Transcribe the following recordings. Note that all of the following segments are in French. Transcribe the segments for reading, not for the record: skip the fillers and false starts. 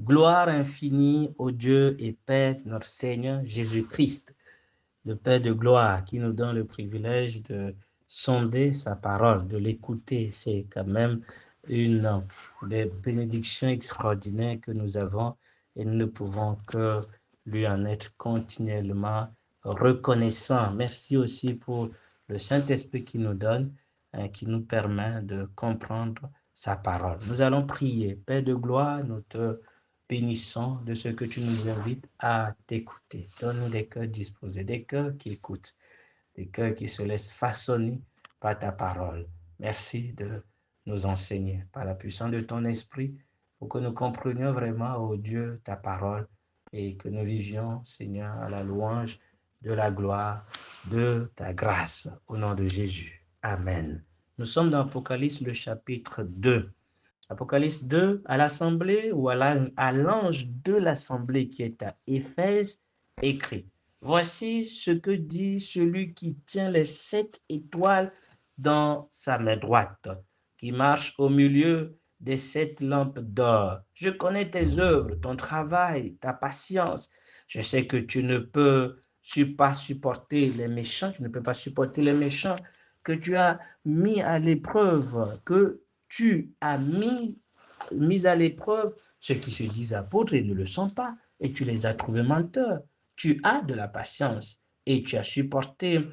Gloire infinie au Dieu et Père, notre Seigneur Jésus-Christ, le Père de gloire, qui nous donne le privilège de sonder sa parole, de l'écouter. C'est quand même une des bénédictions extraordinaires que nous avons et nous ne pouvons que lui en être continuellement reconnaissants. Merci aussi pour le Saint-Esprit qui nous donne, qui nous permet de comprendre sa parole. Nous allons prier. Père de gloire, nous te bénissons de ce que tu nous invites à t'écouter. Donne-nous des cœurs disposés, des cœurs qui écoutent, des cœurs qui se laissent façonner par ta parole. Merci de nous enseigner par la puissance de ton esprit pour que nous comprenions vraiment, ô Dieu, ta parole et que nous vivions, Seigneur, à la louange de la gloire de ta grâce. Au nom de Jésus. Amen. Nous sommes dans Apocalypse, le chapitre 2. Apocalypse 2, à l'assemblée ou à l'ange de l'assemblée qui est à Éphèse, écrit, voici ce que dit celui qui tient les 7 étoiles dans sa main droite, qui marche au milieu des 7 lampes d'or. Je connais tes œuvres, ton travail, ta patience. Je sais que tu ne peux pas supporter les méchants, tu ne peux pas supporter les méchants, que tu as mis à l'épreuve, que tu as mis à l'épreuve ceux qui se disent apôtres et ne le sont pas, et tu les as trouvés menteurs. Tu as de la patience et tu as supporté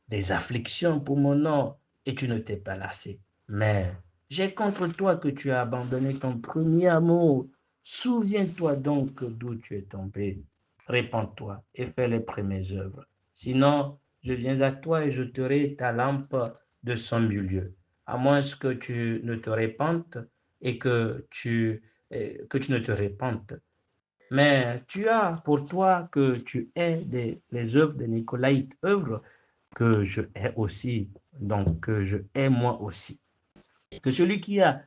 des afflictions pour mon nom et tu ne t'es pas lassé. Mais j'ai contre toi que tu as abandonné ton premier amour. Souviens-toi donc d'où tu es tombé. Répands-toi et fais les premières œuvres. Sinon, je viens à toi et je jeterai ta lampe de son milieu. À moins que tu ne te répandes et que tu ne te répandes. Mais tu as pour toi que tu aies les œuvres de Nicolaïte, œuvres que je hais aussi, donc que je hais moi aussi. Que celui qui a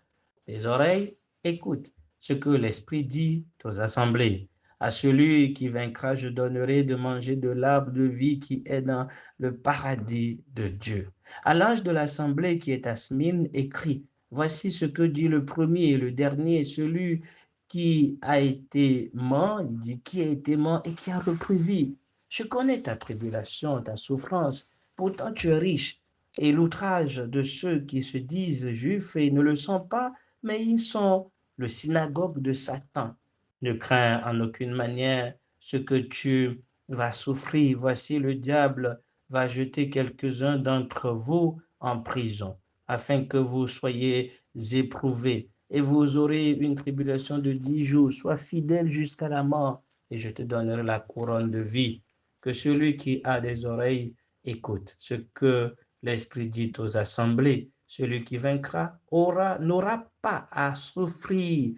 des oreilles écoute ce que l'Esprit dit aux assemblées. À celui qui vaincra, je donnerai de manger de l'arbre de vie qui est dans le paradis de Dieu. À l'ange de l'assemblée qui est à Smyrne, écrit, voici ce que dit le premier et le dernier, celui qui a été mort, il dit qui a été mort et qui a repris vie. Je connais ta tribulation, ta souffrance, pourtant tu es riche et l'outrage de ceux qui se disent juifs et ne le sont pas, mais ils sont le synagogue de Satan. Ne crains en aucune manière ce que tu vas souffrir. Voici le diable va jeter quelques-uns d'entre vous en prison, afin que vous soyez éprouvés. Et vous aurez une tribulation de 10 jours. Sois fidèle jusqu'à la mort, et je te donnerai la couronne de vie. Que celui qui a des oreilles écoute ce que l'Esprit dit aux assemblées. Celui qui vaincra n'aura pas à souffrir.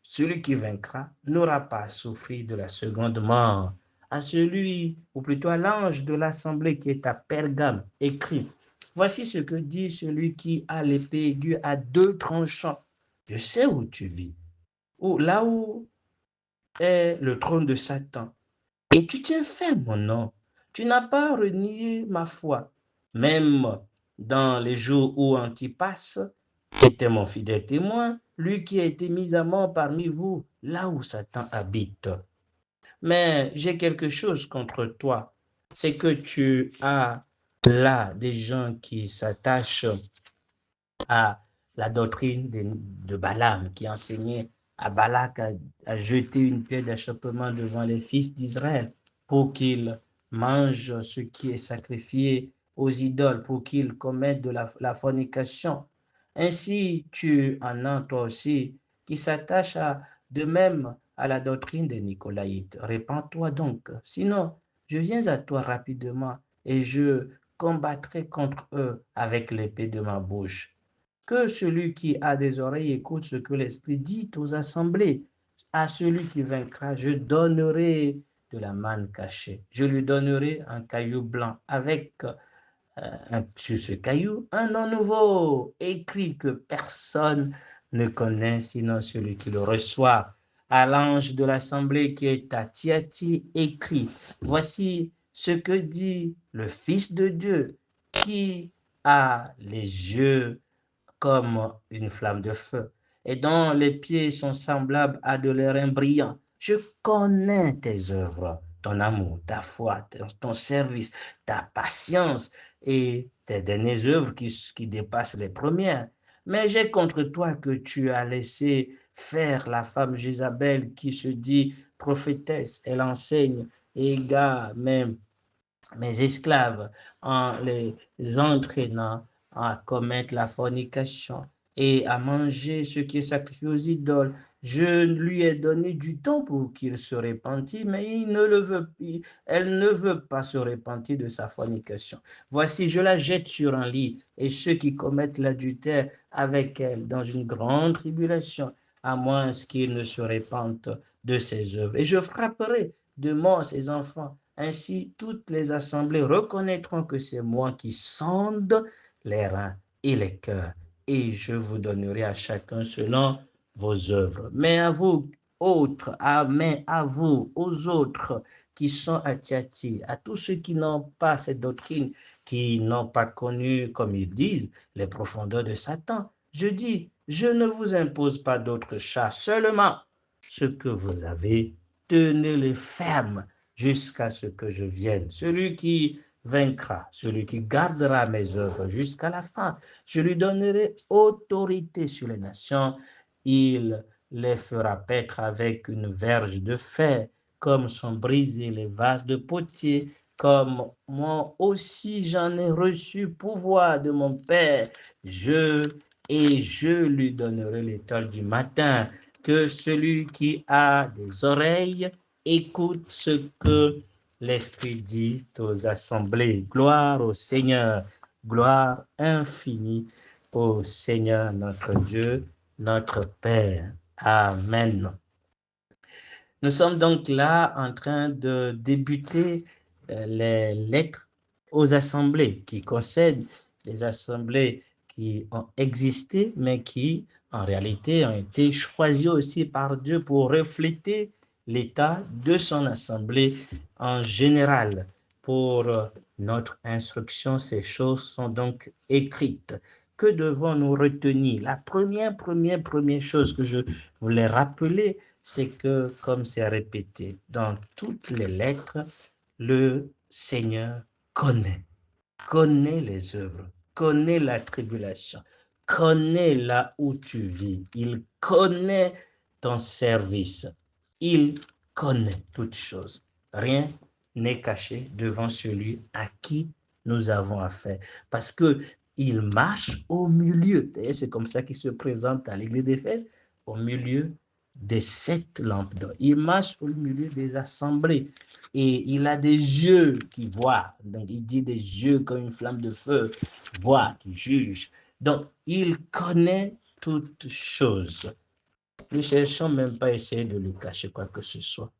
Celui qui vaincra n'aura pas à souffrir de la seconde mort. À celui, ou plutôt à l'ange de l'assemblée qui est à Pergame, écrit, voici ce que dit celui qui a l'épée aiguë à 2 tranchants. Je sais où tu vis, là où est le trône de Satan. Et tu tiens ferme mon nom. Tu n'as pas renié ma foi, même dans les jours où Antipas était mon fidèle témoin, lui qui a été mis à mort parmi vous, là où Satan habite. Mais j'ai quelque chose contre toi, c'est que tu as là des gens qui s'attachent à la doctrine de Balaam, qui enseignait à Balak à jeter une pierre d'achoppement devant les fils d'Israël pour qu'ils mangent ce qui est sacrifié aux idoles, pour qu'ils commettent de la fornication. Ainsi, tu en as toi aussi qui s'attachent de même à la doctrine des Nicolaïtes. Répands-toi donc, sinon je viens à toi rapidement et je combattrai contre eux avec l'épée de ma bouche. Que celui qui a des oreilles écoute ce que l'Esprit dit aux assemblées. À celui qui vaincra, je donnerai de la manne cachée. Je lui donnerai un caillou blanc avec sur ce caillou un nom nouveau, écrit que personne ne connaît sinon celui qui le reçoit. À l'ange de l'assemblée qui est à Thyatire, écrit, voici ce que dit le Fils de Dieu qui a les yeux comme une flamme de feu et dont les pieds sont semblables à de l'airain brillant. Je connais tes œuvres, ton amour, ta foi, ton service, ta patience et tes dernières œuvres qui dépassent les premières. Mais j'ai contre toi que tu as laissé faire la femme Jézabel qui se dit prophétesse. Elle enseigne et égare même mes esclaves en les entraînant à commettre la fornication et à manger ce qui est sacrifié aux idoles. Je lui ai donné du temps pour qu'il se repentît, mais elle ne veut pas se repentir de sa fornication. Voici, je la jette sur un lit, et ceux qui commettent l'adultère avec elle dans une grande tribulation, à moins qu'ils ne se repentent de ses œuvres. Et je frapperai de mort ses enfants. Ainsi, toutes les assemblées reconnaîtront que c'est moi qui sonde les reins et les cœurs, et je vous donnerai à chacun selon vos œuvres. Mais à vous, à vous, aux autres qui sont à Thyatire, à tous ceux qui n'ont pas cette doctrine, qui n'ont pas connu, comme ils disent, les profondeurs de Satan, je dis, je ne vous impose pas d'autre chats, seulement ce que vous avez, tenez-les fermes jusqu'à ce que je vienne. Celui qui vaincra, celui qui gardera mes œuvres jusqu'à la fin, je lui donnerai autorité sur les nations. Il les fera paître avec une verge de fer, comme sont brisés les vases de potier, comme moi aussi j'en ai reçu pouvoir de mon Père. Je lui donnerai l'étoile du matin. Que celui qui a des oreilles écoute ce que l'Esprit dit aux assemblées. Gloire au Seigneur, gloire infinie au Seigneur notre Dieu, notre Père. Amen. Nous sommes donc là en train de débuter les lettres aux assemblées qui concernent les assemblées qui ont existé, mais qui en réalité ont été choisies aussi par Dieu pour refléter l'état de son assemblée en général. Pour notre instruction, ces choses sont donc écrites. Que devons-nous retenir? La première chose que je voulais rappeler, c'est que, comme c'est répété dans toutes les lettres, le Seigneur connaît les œuvres, connaît la tribulation, connaît là où tu vis, il connaît ton service, il connaît toutes choses. Rien n'est caché devant celui à qui nous avons affaire, parce que il marche au milieu. C'est comme ça qu'il se présente à l'église d'Éphèse, au milieu des 7 lampes d'or. Il marche au milieu des assemblées et il a des yeux qui voient. Donc, il dit des yeux comme une flamme de feu, voient, qui jugent. Donc, il connaît toutes choses. Ne cherchons même pas à essayer de lui cacher quoi que ce soit.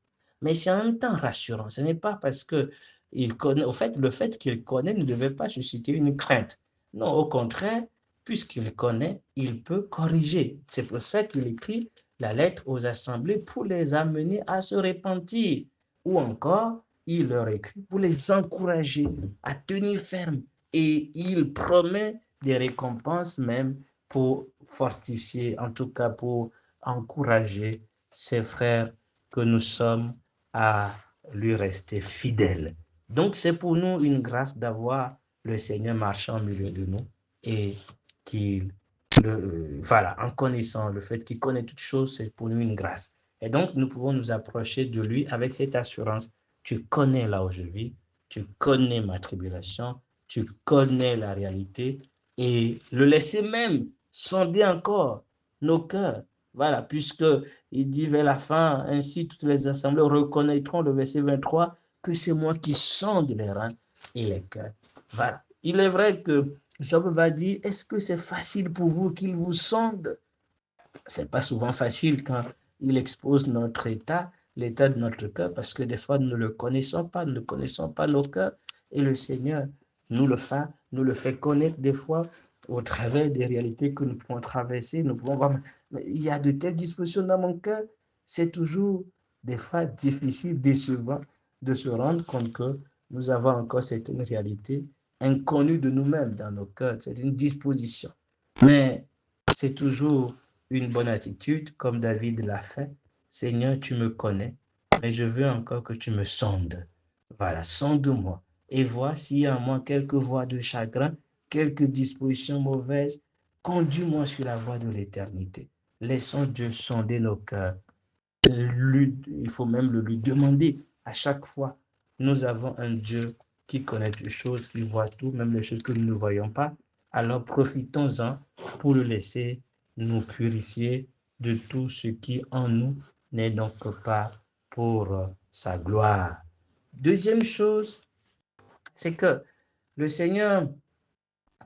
Mais c'est en même temps rassurant. Ce n'est pas parce que il connaît, au fait, le fait qu'il connaît ne devait pas susciter une crainte. Non, au contraire, puisqu'il connaît, il peut corriger. C'est pour ça qu'il écrit la lettre aux assemblées pour les amener à se repentir. Ou encore, il leur écrit pour les encourager à tenir ferme. Et il promet des récompenses même pour fortifier, en tout cas pour encourager ses frères que nous sommes à lui rester fidèles. Donc c'est pour nous une grâce d'avoir le Seigneur marchant au milieu de nous et qu'il, voilà, en connaissant le fait qu'il connaît toutes choses, c'est pour nous une grâce. Et donc nous pouvons nous approcher de lui avec cette assurance. Tu connais là où je vis, tu connais ma tribulation, tu connais la réalité et le laisser même sonder encore nos cœurs. Voilà, puisque il dit vers la fin, ainsi toutes les assemblées reconnaîtront, le verset 23, que c'est moi qui sonde les reins et les cœurs. Voilà. Il est vrai que Job va dire, est-ce que c'est facile pour vous qu'il vous sonde? C'est pas souvent facile quand il expose notre état, l'état de notre cœur, parce que des fois nous ne le connaissons pas, nous ne connaissons pas nos cœurs, et le Seigneur nous le fait connaître des fois au travers des réalités que nous pouvons traverser, nous pouvons voir, mais il y a de telles dispositions dans mon cœur, c'est toujours des fois difficile, décevant de se rendre compte que nous avons encore certaines réalités inconnues de nous-mêmes dans nos cœurs, c'est une disposition. Mais c'est toujours une bonne attitude, comme David l'a fait. Seigneur, tu me connais, mais je veux encore que tu me sondes. Voilà, sonde-moi et vois s'il y a en moi quelques voies de chagrin, quelques dispositions mauvaises. Conduis-moi sur la voie de l'éternité. Laissons Dieu sonder nos cœurs. Il faut même le lui demander à chaque fois. Nous avons un Dieu qui connaît toutes choses, qui voit tout, même les choses que nous ne voyons pas. Alors profitons-en pour le laisser nous purifier de tout ce qui en nous n'est donc pas pour sa gloire. Deuxième chose, c'est que le Seigneur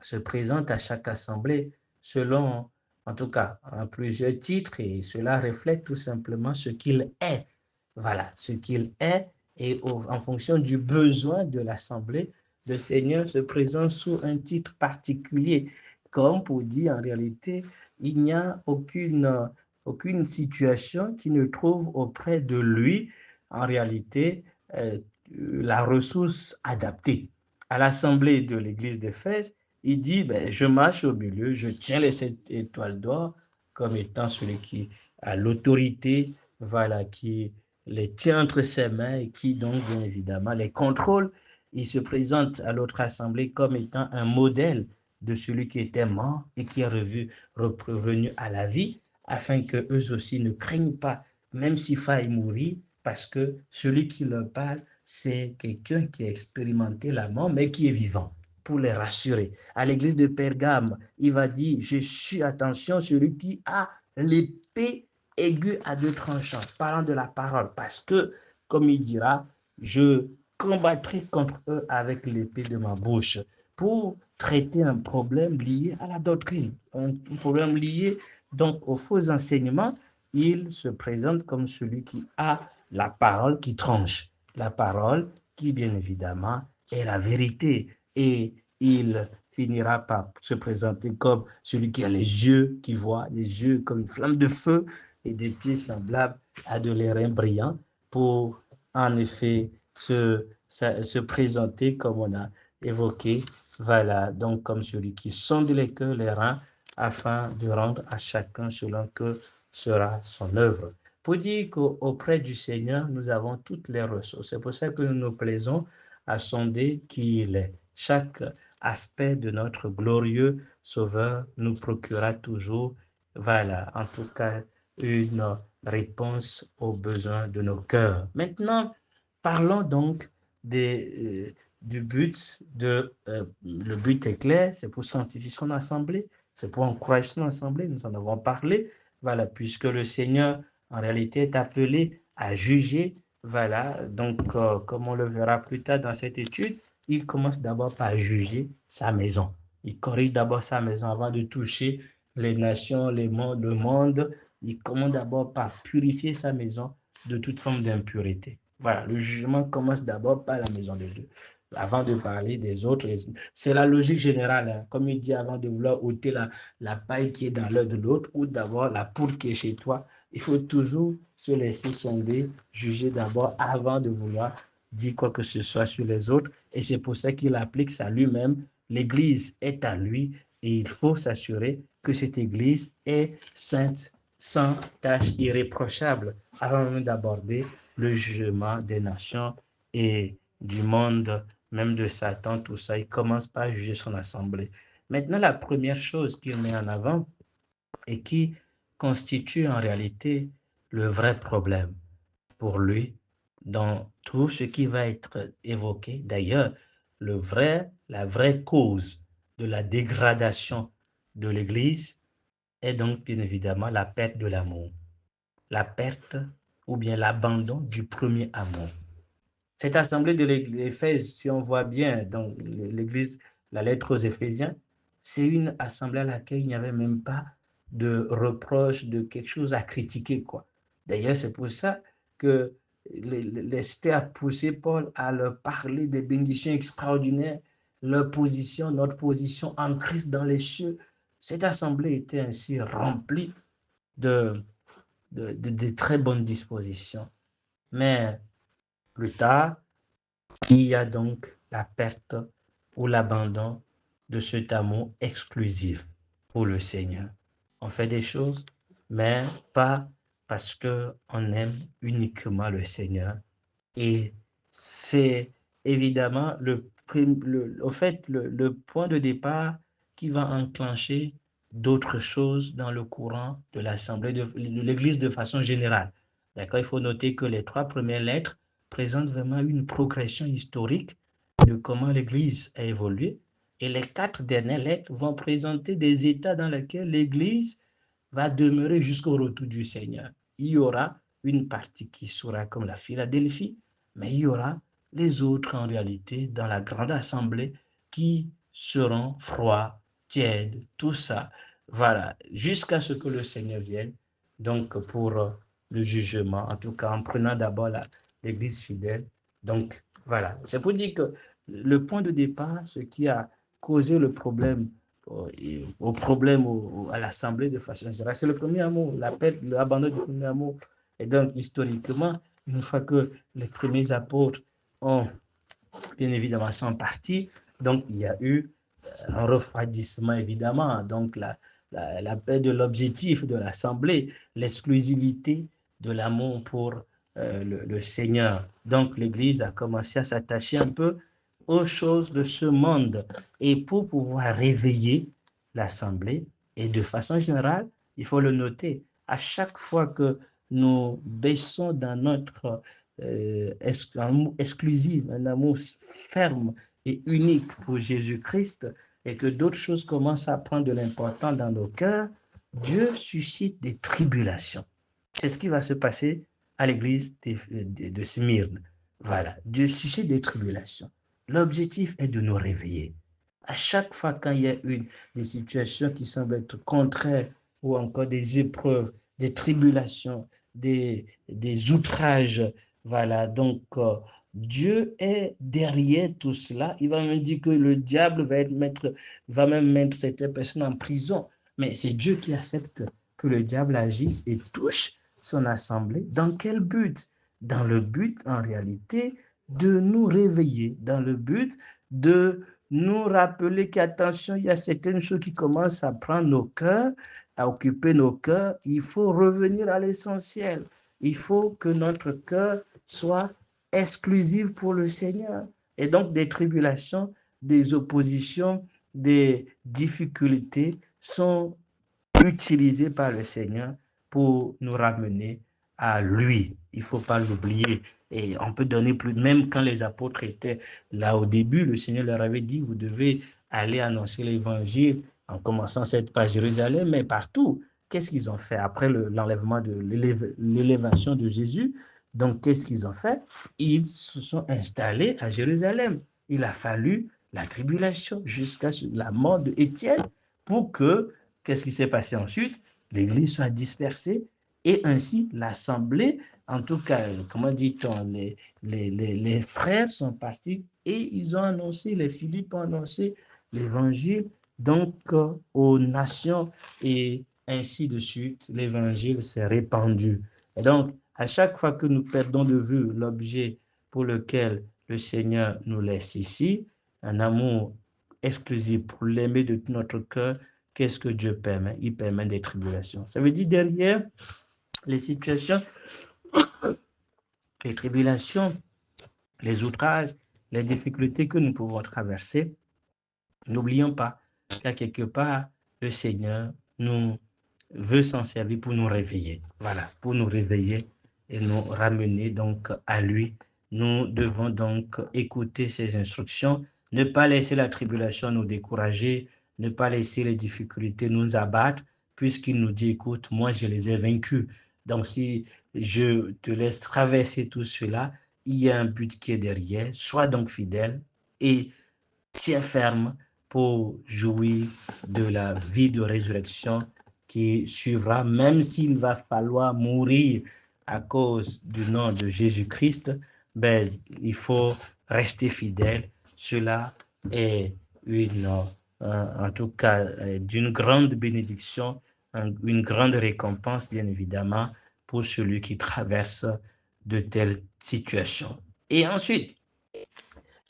se présente à chaque assemblée selon, en tout cas, en plusieurs titres, et cela reflète tout simplement ce qu'il est. Voilà, ce qu'il est, et en fonction du besoin de l'assemblée, le Seigneur se présente sous un titre particulier, comme pour dire en réalité, il n'y a aucune situation qui ne trouve auprès de lui, en réalité, la ressource adaptée. À l'assemblée de l'église d'Éphèse, il dit, ben, je marche au milieu, je tiens les 7 étoiles d'or comme étant celui qui a l'autorité, voilà, qui les tient entre ses mains et qui donc, bien évidemment, les contrôle. Il se présente à l'autre assemblée comme étant un modèle de celui qui était mort et qui est revenu à la vie, afin que eux aussi ne craignent pas, même s'il faille mourir, parce que celui qui leur parle, c'est quelqu'un qui a expérimenté la mort, mais qui est vivant, pour les rassurer. À l'église de Pergame, il va dire, je suis, attention, celui qui a l'épée aiguë à 2 tranchants, parlant de la parole, parce que, comme il dira, je combattrai contre eux avec l'épée de ma bouche, pour traiter un problème lié à la doctrine, un problème lié donc aux faux enseignements. Il se présente comme celui qui a la parole qui tranche, la parole qui, bien évidemment, est la vérité. Et il finira par se présenter comme celui qui a les yeux qui voient, les yeux comme une flamme de feu et des pieds semblables à de l'airain brillant, pour en effet se présenter comme on a évoqué, voilà, donc comme celui qui sonde les cœurs, les reins, afin de rendre à chacun selon que sera son œuvre. Pour dire qu'auprès du Seigneur, nous avons toutes les ressources. C'est pour ça que nous nous plaisons à sonder qui il est. Chaque aspect de notre glorieux Sauveur nous procurera toujours, voilà, en tout cas, une réponse aux besoins de nos cœurs. Maintenant, parlons donc du but. Le but est clair, c'est pour sanctifier son assemblée, c'est pour encourager son assemblée, nous en avons parlé, voilà, puisque le Seigneur, en réalité, est appelé à juger, voilà, donc, comme on le verra plus tard dans cette étude, il commence d'abord par juger sa maison. Il corrige d'abord sa maison avant de toucher les nations, le monde. Il commence d'abord par purifier sa maison de toute forme d'impureté. Voilà, le jugement commence d'abord par la maison de Dieu, avant de parler des autres. C'est la logique générale, hein. Comme il dit, avant de vouloir ôter la paille qui est dans l'œil de l'autre ou d'avoir la poudre qui est chez toi, il faut toujours se laisser sonder, juger d'abord avant de vouloir dire quoi que ce soit sur les autres. Et c'est pour ça qu'il applique ça lui-même. L'Église est à lui et il faut s'assurer que cette Église est sainte, sans tâche, irréprochable, avant même d'aborder le jugement des nations et du monde, même de Satan, tout ça. Il commence par juger son assemblée. Maintenant, la première chose qu'il met en avant et qui constitue en réalité le vrai problème pour lui dans tout ce qui va être évoqué. D'ailleurs, la vraie cause de la dégradation de l'Église est donc bien évidemment la perte de l'amour, la perte ou bien l'abandon du premier amour. Cette assemblée de l'Éphèse, si on voit bien dans l'Église, la lettre aux Éphésiens, c'est une assemblée à laquelle il n'y avait même pas de reproche, de quelque chose à critiquer, quoi. D'ailleurs, c'est pour ça que l'Esprit a poussé Paul à leur parler des bénédictions extraordinaires, leur position, notre position en Christ dans les cieux. Cette assemblée était ainsi remplie de très bonnes dispositions. Mais plus tard, il y a donc la perte ou l'abandon de cet amour exclusif pour le Seigneur. On fait des choses, mais pas parce qu'on aime uniquement le Seigneur. Et c'est évidemment au fait, le point de départ qui va enclencher d'autres choses dans le courant de l'Assemblée de l'Église de façon générale. D'accord? Il faut noter que les 3 premières lettres présentent vraiment une progression historique de comment l'Église a évolué. Et les 4 dernières lettres vont présenter des états dans lesquels l'Église va demeurer jusqu'au retour du Seigneur. Il y aura une partie qui sera comme la Philadelphie, mais il y aura les autres en réalité dans la grande assemblée qui seront froids, tièdes, tout ça. Voilà, jusqu'à ce que le Seigneur vienne. Donc pour le jugement, en tout cas en prenant d'abord l'Église fidèle. Donc voilà, c'est pour dire que le point de départ, ce qui a causé le problème au problème à l'Assemblée de façon générale. C'est le premier amour, l'abandon du premier amour. Et donc, historiquement, une fois que les premiers apôtres ont, bien évidemment, sont partis, donc il y a eu un refroidissement, évidemment. Donc, la paix de l'objectif de l'Assemblée, l'exclusivité de l'amour pour le Seigneur. Donc, l'Église a commencé à s'attacher un peu aux choses de ce monde. Et pour pouvoir réveiller l'Assemblée, et de façon générale, il faut le noter, à chaque fois que nous baissons dans notre amour exclusif, un amour ferme et unique pour Jésus-Christ, et que d'autres choses commencent à prendre de l'importance dans nos cœurs, Dieu suscite des tribulations. C'est ce qui va se passer à l'église de Smyrne. Voilà, Dieu suscite des tribulations. L'objectif est de nous réveiller. À chaque fois quand il y a des situations qui semblent être contraires ou encore des épreuves, des tribulations, des outrages, voilà, donc Dieu est derrière tout cela. Il va même dire que le diable va même mettre cette personne en prison. Mais c'est Dieu qui accepte que le diable agisse et touche son assemblée. Dans quel but? Dans le but, en réalité, de nous réveiller, dans le but de nous rappeler qu'attention, il y a certaines choses qui commencent à prendre nos cœurs, à occuper nos cœurs. Il faut revenir à l'essentiel. Il faut que notre cœur soit exclusif pour le Seigneur. Et donc des tribulations, des oppositions, des difficultés sont utilisées par le Seigneur pour nous ramener à lui. Il ne faut pas l'oublier. Et on peut donner plus, même quand les apôtres étaient là au début, le Seigneur leur avait dit, vous devez aller annoncer l'évangile en commençant cette par Jérusalem, mais partout. Qu'est-ce qu'ils ont fait après l'enlèvement de l'élévation de Jésus? Donc, qu'est-ce qu'ils ont fait? Ils se sont installés à Jérusalem. Il a fallu la tribulation jusqu'à la mort d'Étienne pour que, qu'est-ce qui s'est passé ensuite? L'Église soit dispersée et ainsi l'Assemblée, en tout cas, comment dit-on, les frères sont partis et ils ont annoncé, les Philippe ont annoncé l'Évangile donc aux nations et ainsi de suite, l'Évangile s'est répandu. Et donc, à chaque fois que nous perdons de vue l'objet pour lequel le Seigneur nous laisse ici, un amour exclusif pour l'aimer de tout notre cœur, qu'est-ce que Dieu permet? Il permet des tribulations. Ça veut dire derrière les situations, les tribulations, les outrages, les difficultés que nous pouvons traverser, n'oublions pas qu'à quelque part, le Seigneur nous veut s'en servir pour nous réveiller. Voilà, pour nous réveiller et nous ramener donc à lui. Nous devons donc écouter ses instructions, ne pas laisser la tribulation nous décourager, ne pas laisser les difficultés nous abattre, puisqu'il nous dit, écoute, moi je les ai vaincus. Donc si je te laisse traverser tout cela, il y a un but qui est derrière. Sois donc fidèle et tiens ferme pour jouir de la vie de résurrection qui suivra, même s'il va falloir mourir à cause du nom de Jésus-Christ, ben, il faut rester fidèle. Cela est en tout cas, d'une grande bénédiction, une grande récompense, bien évidemment, pour celui qui traverse de telles situations. Et ensuite,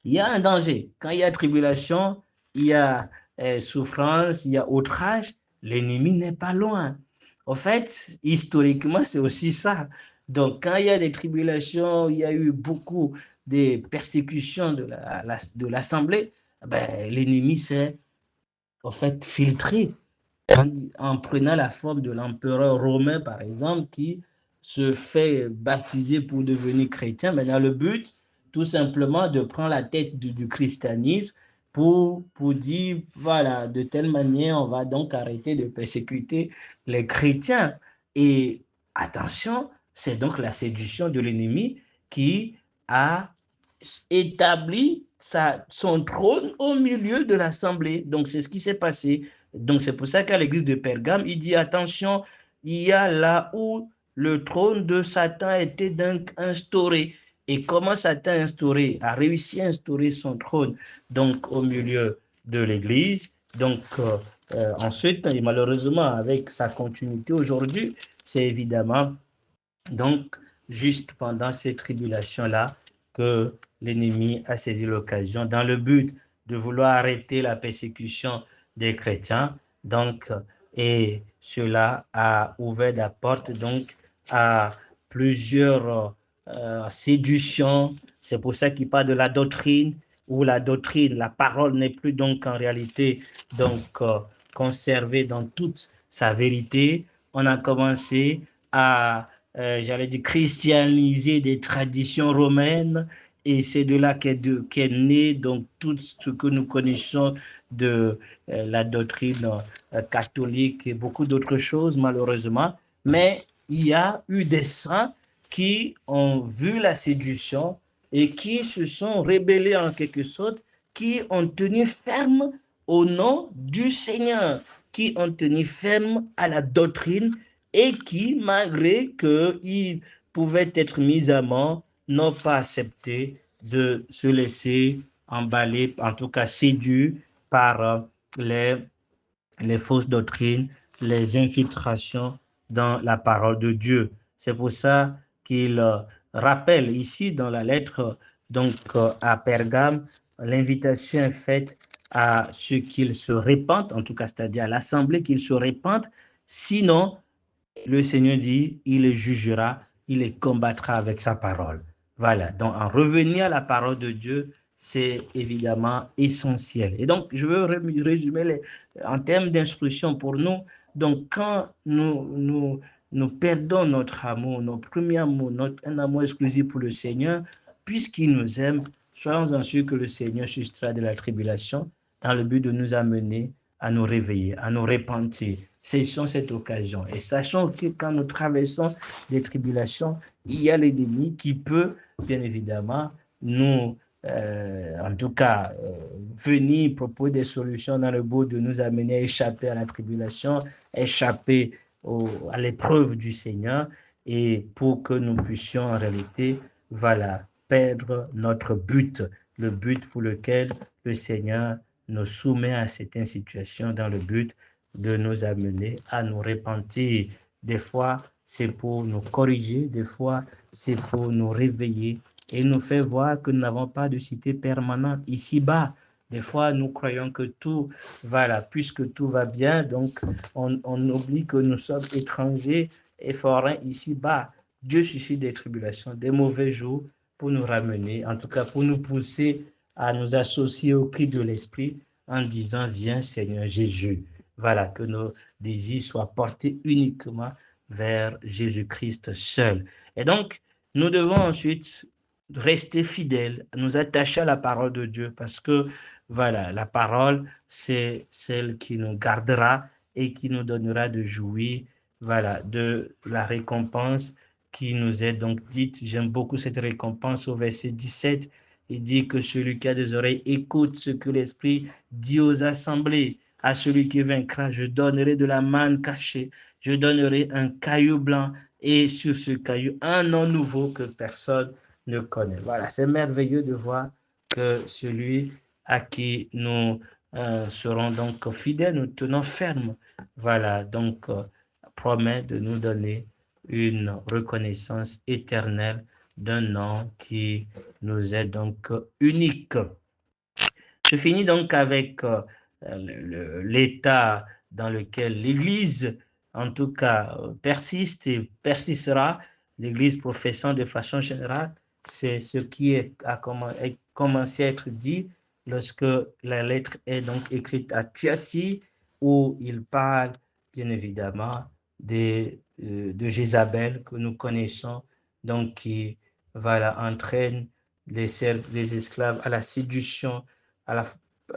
il y a un danger. Quand il y a tribulation, il y a souffrance, il y a outrage, l'ennemi n'est pas loin. En fait, historiquement, c'est aussi ça. Donc, quand il y a des tribulations, il y a eu beaucoup de persécutions de l'Assemblée, ben, l'ennemi s'est en fait filtré en prenant la forme de l'empereur romain, par exemple, qui se fait baptiser pour devenir chrétien, mais dans le but, tout simplement, de prendre la tête du christianisme pour dire, voilà, de telle manière, on va donc arrêter de persécuter les chrétiens. Et attention, c'est donc la séduction de l'ennemi qui a établi son trône au milieu de l'assemblée. Donc, c'est ce qui s'est passé. Donc, c'est pour ça qu'à l'église de Pergame, il dit attention, il y a là où le trône de Satan a été donc instauré. Et comment Satan a réussi à instaurer son trône donc au milieu de l'église. Donc, ensuite, et malheureusement, avec sa continuité aujourd'hui, c'est évidemment donc juste pendant ces tribulations-là que l'ennemi a saisi l'occasion dans le but de vouloir arrêter la persécution des chrétiens. Donc, et cela a ouvert la porte donc à plusieurs séductions. C'est pour ça qu'il parle de la doctrine, où la doctrine, la parole n'est plus donc en réalité donc conservée dans toute sa vérité. On a commencé à j'allais dire, christianiser des traditions romaines. Et c'est de là qu'est né donc tout ce que nous connaissons de la doctrine catholique et beaucoup d'autres choses, malheureusement. Mais il y a eu des saints qui ont vu la séduction et qui se sont rébellés en quelque sorte, qui ont tenu ferme au nom du Seigneur, qui ont tenu ferme à la doctrine et qui, malgré qu'ils pouvaient être mis à mort, n'ont pas accepté de se laisser emballer, en tout cas séduire par les, les fausses doctrines, les infiltrations dans la parole de Dieu. C'est pour ça qu'il rappelle ici dans la lettre donc à Pergame, l'invitation est faite à ceux qu'ils se répandent, en tout cas c'est-à-dire à l'assemblée qu'ils se répandent, sinon le Seigneur dit, il les jugera, il les combattra avec sa parole. Voilà, donc en revenir à la parole de Dieu, c'est évidemment essentiel. Et donc, je veux résumer en termes d'instruction pour nous. Donc, quand nous perdons notre amour, notre premier amour, un amour exclusif pour le Seigneur, puisqu'il nous aime, soyons en sûrs que le Seigneur suscitera de la tribulation dans le but de nous amener à nous réveiller, à nous repentir. Saisissons cette occasion et sachons que quand nous traversons des tribulations, il y a l'ennemi qui peut, bien évidemment, nous, en tout cas, venir proposer des solutions dans le but de nous amener à échapper à la tribulation, échapper à l'épreuve du Seigneur et pour que nous puissions en réalité, voilà, perdre notre but, le but pour lequel le Seigneur nous soumet à certaines situations dans le but de nous amener à nous repentir. Des fois, c'est pour nous corriger, des fois, c'est pour nous réveiller et nous faire voir que nous n'avons pas de cité permanente ici-bas. Des fois, nous croyons que tout va là, puisque tout va bien, donc on oublie que nous sommes étrangers et forains ici-bas. Dieu suscite des tribulations, des mauvais jours pour nous ramener, en tout cas pour nous pousser à nous associer au cri de l'Esprit en disant, viens Seigneur Jésus. Voilà, que nos désirs soient portés uniquement vers Jésus-Christ seul. Et donc, nous devons ensuite rester fidèles, nous attacher à la parole de Dieu parce que, voilà, la parole, c'est celle qui nous gardera et qui nous donnera de jouir, voilà, de la récompense qui nous est donc dite. J'aime beaucoup cette récompense au verset 17. Il dit que celui qui a des oreilles écoute ce que l'Esprit dit aux assemblées. À celui qui vaincra, je donnerai de la manne cachée, je donnerai un caillou blanc et sur ce caillou un nom nouveau que personne ne connaît. Voilà, c'est merveilleux de voir que celui à qui nous serons donc fidèles, nous tenons ferme, voilà, donc promet de nous donner une reconnaissance éternelle d'un nom qui nous est donc unique. Je finis donc avec l'état dans lequel l'Église, en tout cas, persiste et persistera, l'Église professant de façon générale, c'est ce qui a commencé à être dit lorsque la lettre est donc écrite à Thyatire, où il parle bien évidemment de Jézabel que nous connaissons, donc qui voilà, entraîne les esclaves à la séduction, à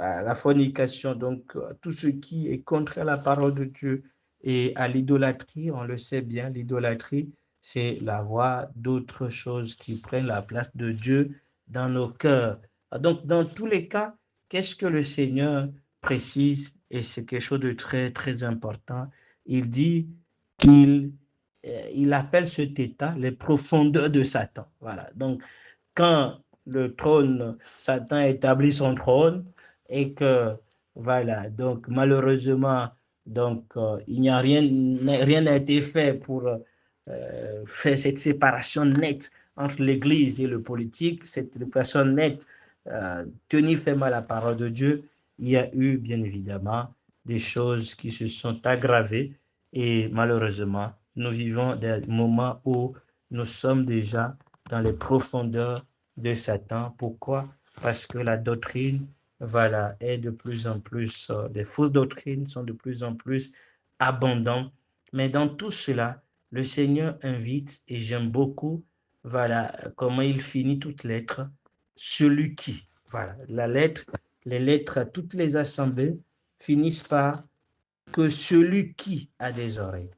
la fornication, donc tout ce qui est contre la parole de Dieu et à l'idolâtrie. On le sait bien, l'idolâtrie, c'est la voie d'autres choses qui prennent la place de Dieu dans nos cœurs. Donc, dans tous les cas, qu'est-ce que le Seigneur précise? Et c'est quelque chose de très, très important. Il dit qu'il appelle cet état les profondeurs de Satan. Voilà. Donc, quand le trône, Satan établit son trône et que, voilà, donc malheureusement, donc, il n'y a rien n'a été fait pour faire cette séparation nette entre l'Église et le politique, cette séparation nette, tenir ferme à la parole de Dieu. Il y a eu, bien évidemment, des choses qui se sont aggravées et malheureusement, nous vivons des moments où nous sommes déjà dans les profondeurs de Satan. Pourquoi? Parce que la doctrine, voilà, est de plus en plus, les fausses doctrines sont de plus en plus abondantes. Mais dans tout cela, le Seigneur invite, et j'aime beaucoup, voilà, comment il finit toute lettre, celui qui, voilà, les lettres à toutes les assemblées finissent par que celui qui a des oreilles,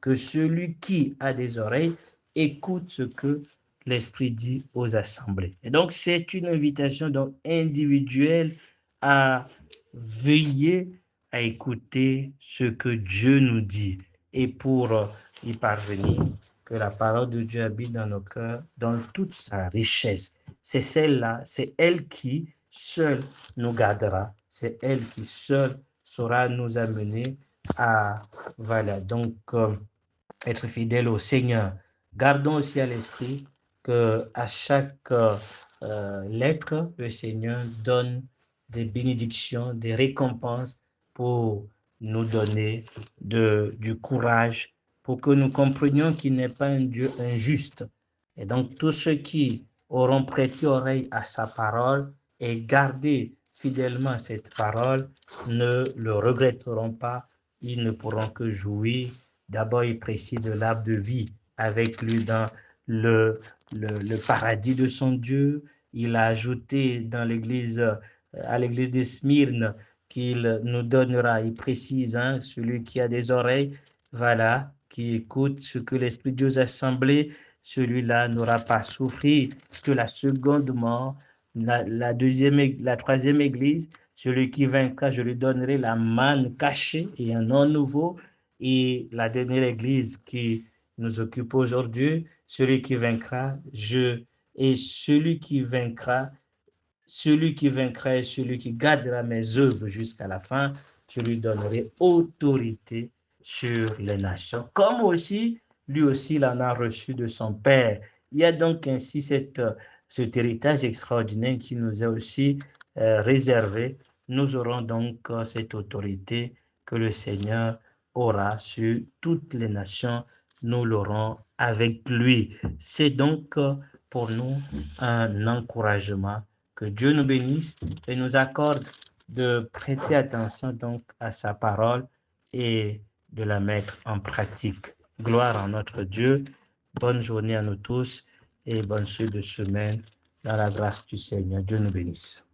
écoute ce que l'Esprit dit aux assemblées. Et donc, c'est une invitation donc individuelle à veiller à écouter ce que Dieu nous dit. Et pour y parvenir, que la parole de Dieu habite dans nos cœurs dans toute sa richesse. C'est celle-là, c'est elle qui seule nous gardera, c'est elle qui seule saura nous amener à, voilà, donc être fidèle au Seigneur. Gardons aussi à l'esprit que à chaque lettre, le Seigneur donne des bénédictions, des récompenses pour nous donner du courage, pour que nous comprenions qu'il n'est pas un Dieu injuste. Et donc, tous ceux qui auront prêté oreille à sa parole et gardé fidèlement cette parole ne le regretteront pas, ils ne pourront que jouir. D'abord, il précise de l'arbre de vie avec lui dans le paradis de son Dieu. Il a ajouté dans l'église, à l'église de Smyrne, qu'il nous donnera, il précise, hein, celui qui a des oreilles, voilà, qui écoute ce que l'Esprit de Dieu a semblé, celui-là n'aura pas souffert que la seconde mort. La troisième église, celui qui vaincra, je lui donnerai la manne cachée et un nom nouveau. Et la dernière église qui nous occupe aujourd'hui, celui qui vaincra, et celui qui vaincra et celui qui gardera mes œuvres jusqu'à la fin, je lui donnerai autorité sur les nations, comme aussi, lui aussi, il en a reçu de son Père. Il y a donc ainsi cet héritage extraordinaire qui nous est aussi réservé. Nous aurons donc cette autorité que le Seigneur aura sur toutes les nations. Nous l'aurons avec lui. C'est donc pour nous un encouragement. Que Dieu nous bénisse et nous accorde de prêter attention donc à sa parole et de la mettre en pratique. Gloire à notre Dieu. Bonne journée à nous tous et bonne suite de semaine dans la grâce du Seigneur. Dieu nous bénisse.